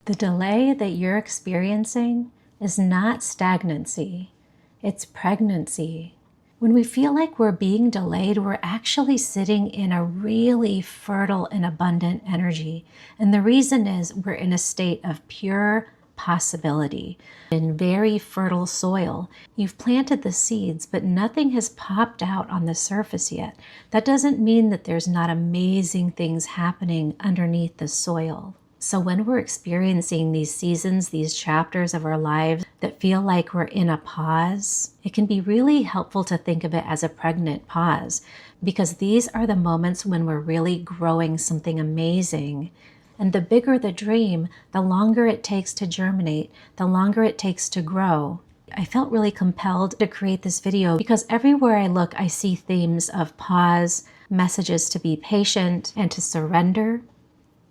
The delay that you're experiencing is not stagnancy, it's pregnancy. When we feel like we're being delayed, we're actually sitting in a really fertile and abundant energy. And the reason is we're in a state of pure possibility in very fertile soil. You've planted the seeds, but nothing has popped out on the surface yet. That doesn't mean that there's not amazing things happening underneath the soil. So when we're experiencing these seasons, these chapters of our lives that feel like we're in a pause, it can be really helpful to think of it as a pregnant pause, because these are the moments when we're really growing something amazing. And the bigger the dream, the longer it takes to germinate, the longer it takes to grow. I felt really compelled to create this video because everywhere I look, I see themes of pause, messages to be patient and to surrender,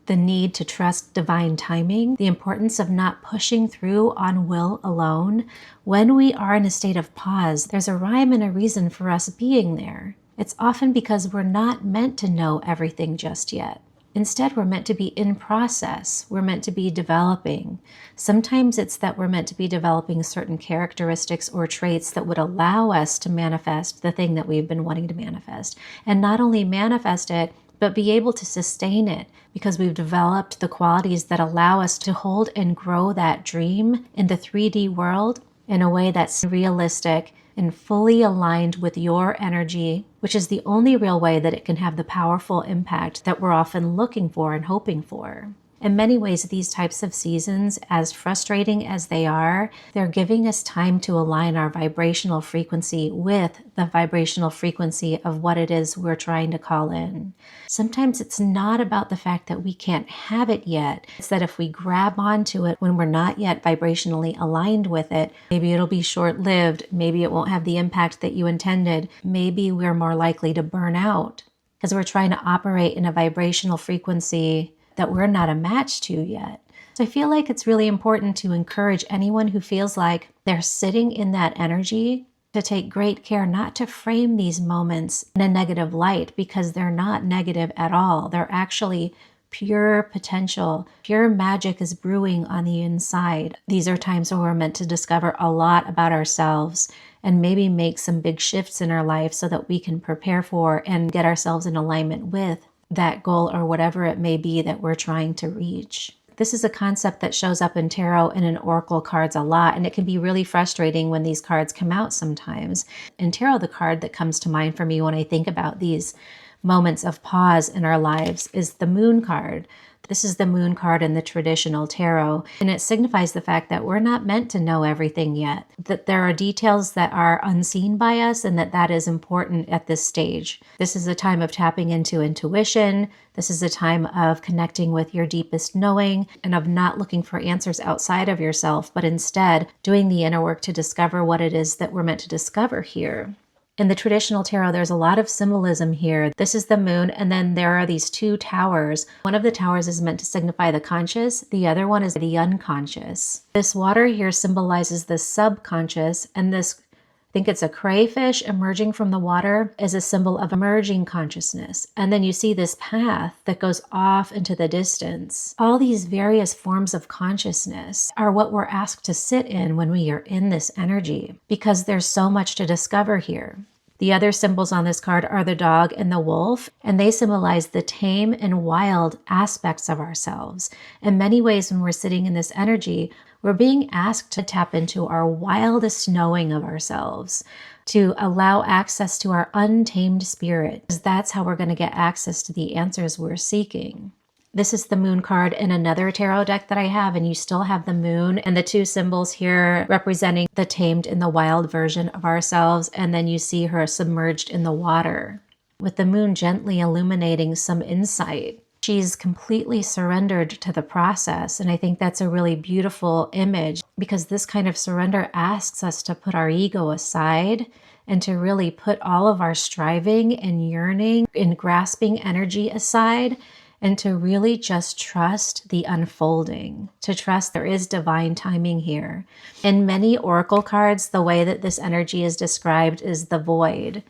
the need to trust divine timing, the importance of not pushing through on will alone. When we are in a state of pause, there's a rhyme and a reason for us being there. It's often because we're not meant to know everything just yet. Instead, we're meant to be in process. We're meant to be developing. Sometimes it's that we're meant to be developing certain characteristics or traits that would allow us to manifest the thing that we've been wanting to manifest. And not only manifest it, but be able to sustain it because we've developed the qualities that allow us to hold and grow that dream in the 3D world in a way that's realistic and fully aligned with your energy, which is the only real way that it can have the powerful impact that we're often looking for and hoping for. In many ways, these types of seasons, as frustrating as they are, they're giving us time to align our vibrational frequency with the vibrational frequency of what it is we're trying to call in. Sometimes it's not about the fact that we can't have it yet. It's that if we grab onto it when we're not yet vibrationally aligned with it, maybe it'll be short-lived, maybe it won't have the impact that you intended, maybe we're more likely to burn out because we're trying to operate in a vibrational frequency that we're not a match to yet. So I feel like it's really important to encourage anyone who feels like they're sitting in that energy to take great care not to frame these moments in a negative light, because they're not negative at all. They're actually pure potential. Pure magic is brewing on the inside. These are times where we're meant to discover a lot about ourselves and maybe make some big shifts in our life so that we can prepare for and get ourselves in alignment with that goal or whatever it may be that we're trying to reach. This is a concept that shows up in tarot and in oracle cards a lot, and it can be really frustrating when these cards come out sometimes. In tarot, the card that comes to mind for me when I think about these moments of pause in our lives is the Moon card. This is the Moon card in the traditional tarot, and it signifies the fact that we're not meant to know everything yet, that there are details that are unseen by us, and that is important at this stage. This is a time of tapping into intuition. This is a time of connecting with your deepest knowing and of not looking for answers outside of yourself, but instead doing the inner work to discover what it is that we're meant to discover here. In the traditional tarot, there's a lot of symbolism here. This is the moon, and then there are these two towers. One of the towers is meant to signify the conscious. The other one is the unconscious. This water here symbolizes the subconscious, and this, I think it's a crayfish emerging from the water, is a symbol of emerging consciousness. And then you see this path that goes off into the distance. All these various forms of consciousness are what we're asked to sit in when we are in this energy, because there's so much to discover here. The other symbols on this card are the dog and the wolf, and they symbolize the tame and wild aspects of ourselves. In many ways, when we're sitting in this energy, we're being asked to tap into our wildest knowing of ourselves, to allow access to our untamed spirit, because that's how we're going to get access to the answers we're seeking. This is the Moon card in another tarot deck that I have, and you still have the moon and the two symbols here representing the tamed and the wild version of ourselves, and then you see her submerged in the water, with the moon gently illuminating some insight. She's completely surrendered to the process, and I think that's a really beautiful image, because this kind of surrender asks us to put our ego aside and to really put all of our striving and yearning and grasping energy aside, and to really just trust the unfolding, to trust there is divine timing here. In many oracle cards, the way that this energy is described is the void.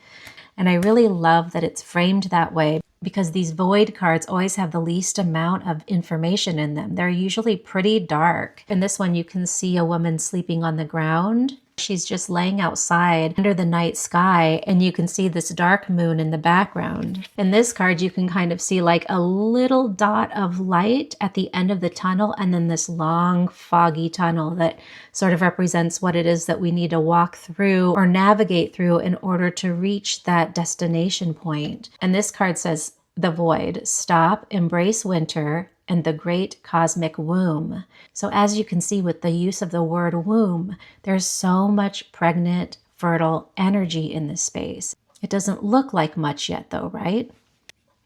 And I really love that it's framed that way, because these void cards always have the least amount of information in them. They're usually pretty dark. In this one, you can see a woman sleeping on the ground. She's just laying outside under the night sky, and you can see this dark moon in the background. In this card, you can kind of see like a little dot of light at the end of the tunnel, and then this long, foggy tunnel that sort of represents what it is that we need to walk through or navigate through in order to reach that destination point. And this card says, the void, stop, embrace winter, and the great cosmic womb. So as you can see with the use of the word womb, there's so much pregnant, fertile energy in this space. It doesn't look like much yet though, right?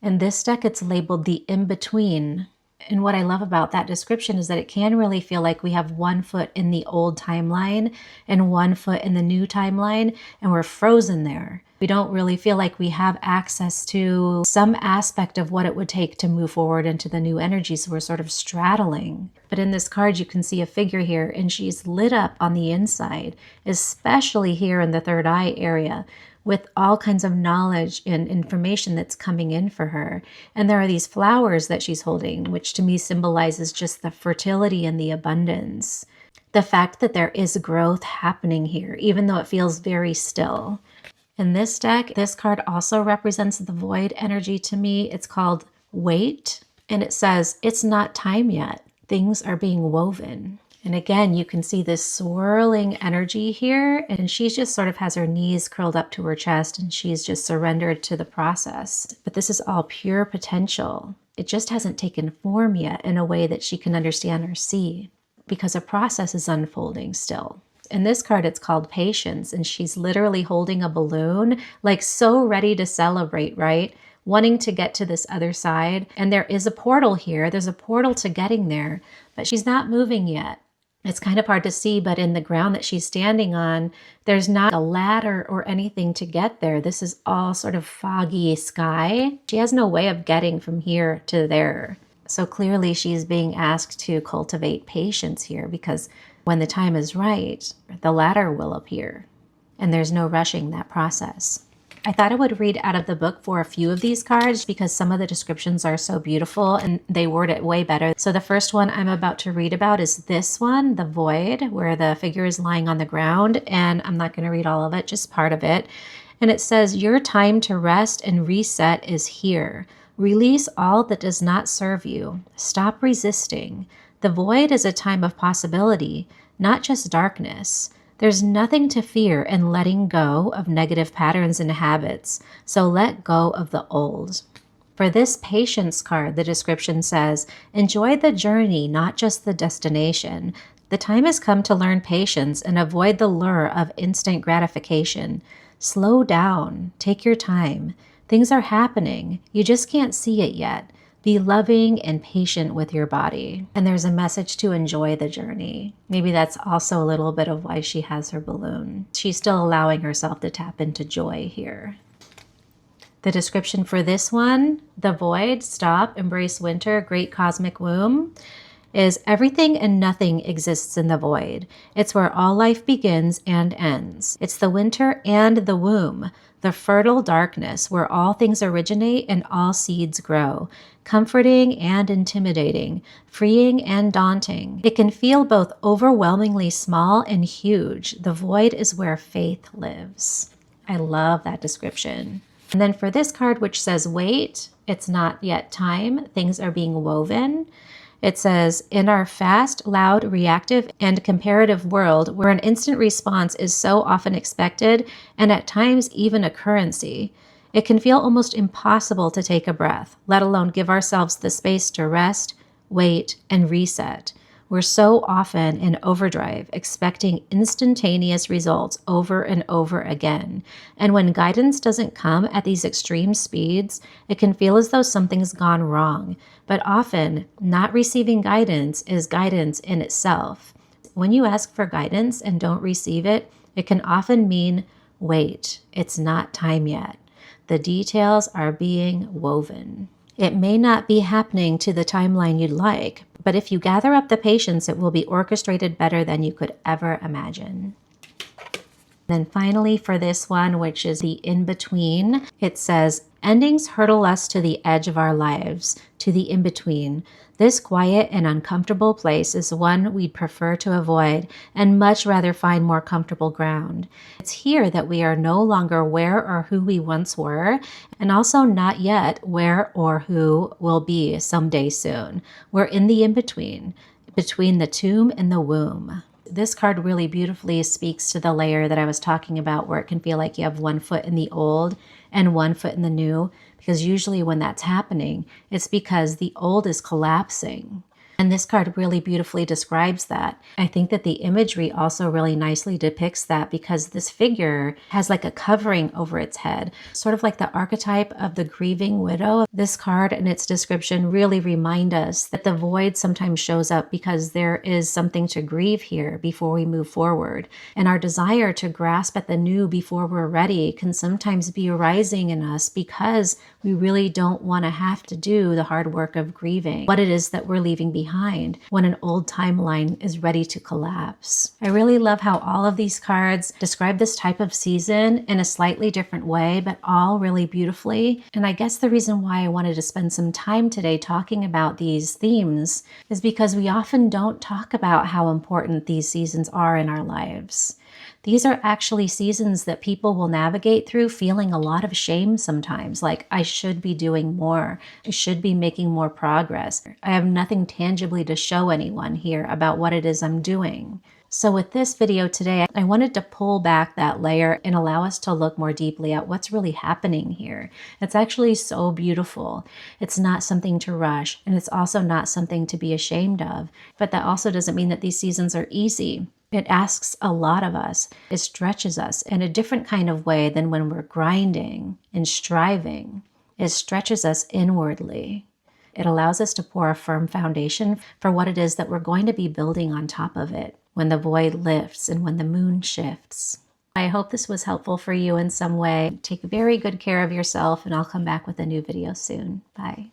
In this deck, it's labeled the in-between. And what I love about that description is that it can really feel like we have 1 foot in the old timeline and 1 foot in the new timeline, and we're frozen there. We don't really feel like we have access to some aspect of what it would take to move forward into the new energy, so we're sort of straddling. But in this card, you can see a figure here, and she's lit up on the inside, especially here in the third eye area, with all kinds of knowledge and information that's coming in for her. And there are these flowers that she's holding, which to me symbolizes just the fertility and the abundance. The fact that there is growth happening here, even though it feels very still. In this deck, this card also represents the void energy to me. It's called Wait, and it says, it's not time yet. Things are being woven. And again, you can see this swirling energy here, and she just sort of has her knees curled up to her chest, and she's just surrendered to the process. But this is all pure potential. It just hasn't taken form yet in a way that she can understand or see, because a process is unfolding still. In this card, it's called Patience, and she's literally holding a balloon, like so ready to celebrate, right? Wanting to get to this other side. And there is a portal here. There's a portal to getting there, but she's not moving yet. It's kind of hard to see, but in the ground that she's standing on, there's not a ladder or anything to get there. This is all sort of foggy sky. She has no way of getting from here to there. So clearly she's being asked to cultivate patience here, because when the time is right, the ladder will appear, and there's no rushing that process. I thought I would read out of the book for a few of these cards because some of the descriptions are so beautiful and they word it way better. So the first one I'm about to read about is this one, the void, where the figure is lying on the ground, and I'm not going to read all of it, just part of it. And it says, your time to rest and reset is here. Release all that does not serve you. Stop resisting. The void is a time of possibility, not just darkness. There's nothing to fear in letting go of negative patterns and habits, so let go of the old. For this patience card, the description says, enjoy the journey, not just the destination. The time has come to learn patience and avoid the lure of instant gratification. Slow down, take your time. Things are happening, you just can't see it yet. Be loving and patient with your body. And there's a message to enjoy the journey. Maybe that's also a little bit of why she has her balloon. She's still allowing herself to tap into joy here. The description for this one, the void, stop, embrace winter, great cosmic womb, is everything and nothing exists in the void. It's where all life begins and ends. It's the winter and the womb, the fertile darkness where all things originate and all seeds grow. Comforting and intimidating, freeing and daunting. It can feel both overwhelmingly small and huge. The void is where faith lives. I love that description. And then for this card, which says, wait, it's not yet time, things are being woven. It says, in our fast, loud, reactive, and comparative world, where an instant response is so often expected, and at times even a currency, it can feel almost impossible to take a breath, let alone give ourselves the space to rest, wait, and reset. We're so often in overdrive, expecting instantaneous results over and over again. And when guidance doesn't come at these extreme speeds, it can feel as though something's gone wrong. But often, not receiving guidance is guidance in itself. When you ask for guidance and don't receive it, it can often mean, wait, it's not time yet. The details are being woven. It may not be happening to the timeline you'd like, but if you gather up the patience, it will be orchestrated better than you could ever imagine. Then finally for this one, which is the in-between, it says, Endings hurtle us to the edge of our lives, to the in-between. This quiet and uncomfortable place is one we'd prefer to avoid and much rather find more comfortable ground. It's here that we are no longer where or who we once were, and also not yet where or who we'll be someday soon. We're in the in-between, between the tomb and the womb. This card really beautifully speaks to the layer that I was talking about, where it can feel like you have one foot in the old and one foot in the new, because usually when that's happening, it's because the old is collapsing. And this card really beautifully describes that. I think that the imagery also really nicely depicts that, because this figure has like a covering over its head, sort of like the archetype of the grieving widow. This card and its description really remind us that the void sometimes shows up because there is something to grieve here before we move forward. And our desire to grasp at the new before we're ready can sometimes be arising in us because we really don't want to have to do the hard work of grieving what it is that we're leaving behind when an old timeline is ready to collapse. I really love how all of these cards describe this type of season in a slightly different way, but all really beautifully. And I guess the reason why I wanted to spend some time today talking about these themes is because we often don't talk about how important these seasons are in our lives. These are actually seasons that people will navigate through feeling a lot of shame sometimes, like I should be doing more, I should be making more progress. I have nothing tangibly to show anyone here about what it is I'm doing. So with this video today, I wanted to pull back that layer and allow us to look more deeply at what's really happening here. It's actually so beautiful. It's not something to rush, and it's also not something to be ashamed of. But that also doesn't mean that these seasons are easy. It asks a lot of us. It stretches us in a different kind of way than when we're grinding and striving. It stretches us inwardly. It allows us to pour a firm foundation for what it is that we're going to be building on top of it when the void lifts and when the moon shifts. I hope this was helpful for you in some way. Take very good care of yourself, and I'll come back with a new video soon. Bye.